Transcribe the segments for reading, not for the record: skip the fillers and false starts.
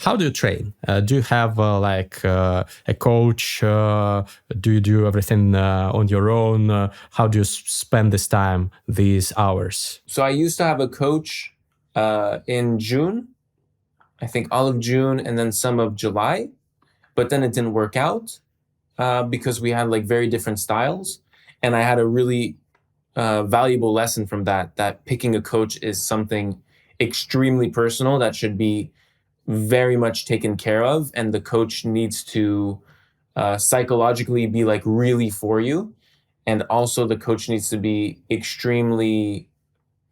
how do you train? Do you have a coach? Do you do everything on your own? How do you spend this time, these hours? So I used to have a coach in June, I think all of June and then some of July, but then it didn't work out because we had like very different styles. And I had a really valuable lesson from that picking a coach is something extremely personal that should be very much taken care of. And the coach needs to psychologically be like really for you. And also the coach needs to be extremely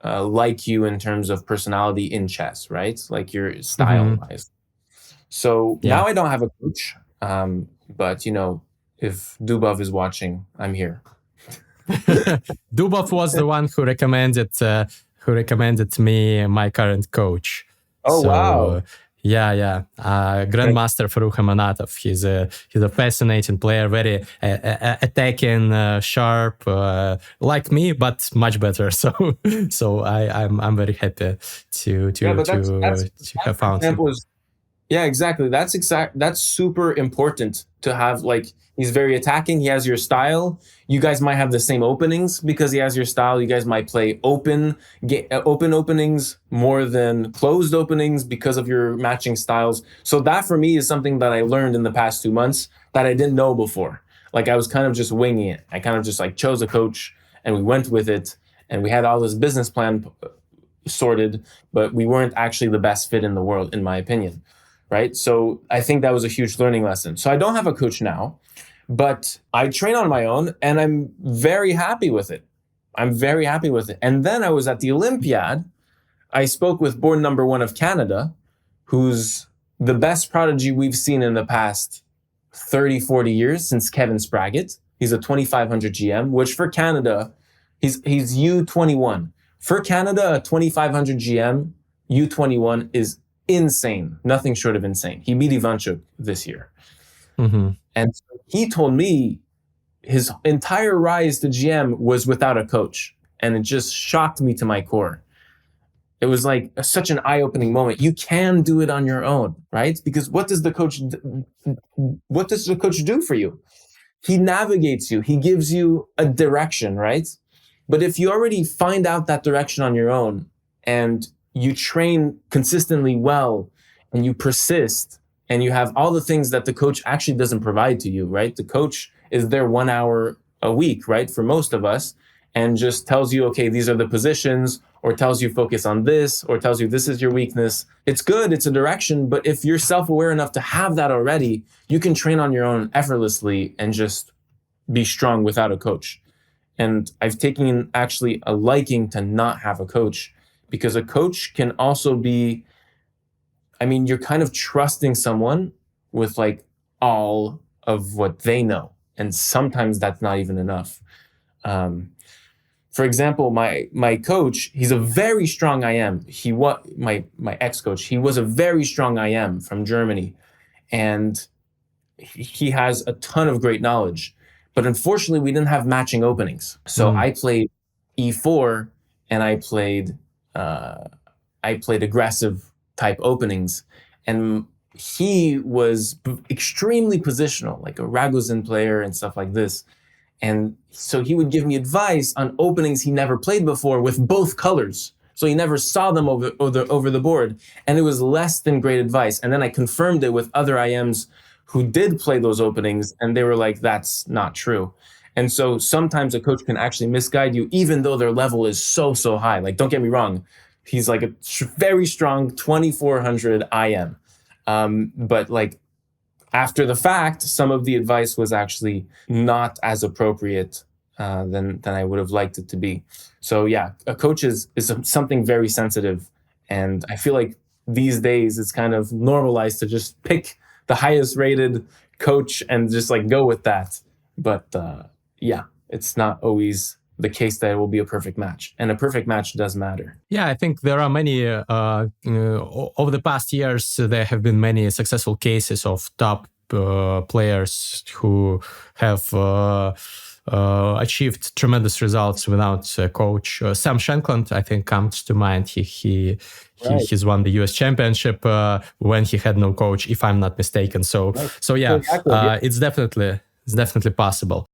like you in terms of personality in chess, right? Like your style wise. So now I don't have a coach, but if Dubov is watching, I'm here. Dubov was the one who recommended me my current coach. Oh, so, wow. Grandmaster Farukh Amanatov. He's a fascinating player, very attacking, sharp, like me, but much better. So I'm very happy to have found him. Yeah, exactly. That's super important to have. Like, he's very attacking. He has your style. You guys might have the same openings because he has your style. You guys might play open openings more than closed openings because of your matching styles. So that for me is something that I learned in the past 2 months that I didn't know before. Like, I was kind of just winging it. I kind of just like chose a coach and we went with it and we had all this business plan sorted, but we weren't actually the best fit in the world, in my opinion. Right? So I think that was a huge learning lesson. So I don't have a coach now, but I train on my own and I'm very happy with it. And then I was at the Olympiad. I spoke with born number 1 of Canada, who's the best prodigy we've seen in the past 30, 40 years since Kevin Spraggett. He's a 2500 GM, which for Canada, he's U21. For Canada, a 2500 GM, U21 is insane, nothing short of insane. He beat Ivanchuk this year. And so he told me his entire rise to GM was without a coach. And it just shocked me to my core. It was like such an eye-opening moment. You can do it on your own, right? Because what does the coach do for you? He navigates you. He gives you a direction, right? But if you already find out that direction on your own and you train consistently well and you persist and you have all the things that the coach actually doesn't provide to you, right? The coach is there 1 hour a week, right? For most of us, and just tells you, okay, these are the positions, or tells you focus on this, or tells you this is your weakness. It's good, it's a direction, but if you're self-aware enough to have that already, you can train on your own effortlessly and just be strong without a coach. And I've taken actually a liking to not have a coach, because a coach can also be, you're kind of trusting someone with like all of what they know. And sometimes that's not even enough. For example, my coach, he's a very strong IM. My ex-coach, he was a very strong IM from Germany. And he has a ton of great knowledge. But unfortunately, we didn't have matching openings. So I played E4 and I played aggressive type openings, and he was extremely positional, like a Ragozin player and stuff like this. And so he would give me advice on openings he never played before with both colors. So he never saw them over the board. And it was less than great advice. And then I confirmed it with other IMs who did play those openings, and they were like, that's not true. And so sometimes a coach can actually misguide you, even though their level is so high. Like, don't get me wrong. He's like a very strong 2400 IM. But like after the fact, some of the advice was actually not as appropriate than I would have liked it to be. So yeah, a coach is something very sensitive. And I feel like these days it's kind of normalized to just pick the highest rated coach and just like go with that. But yeah, it's not always the case that it will be a perfect match, and a perfect match does matter. Yeah, I think there are many over the past years. There have been many successful cases of top players who have achieved tremendous results without a coach. Sam Shankland, I think, comes to mind. He's won the U.S. Championship when he had no coach, if I'm not mistaken. So yeah, Exactly, yeah. it's definitely possible.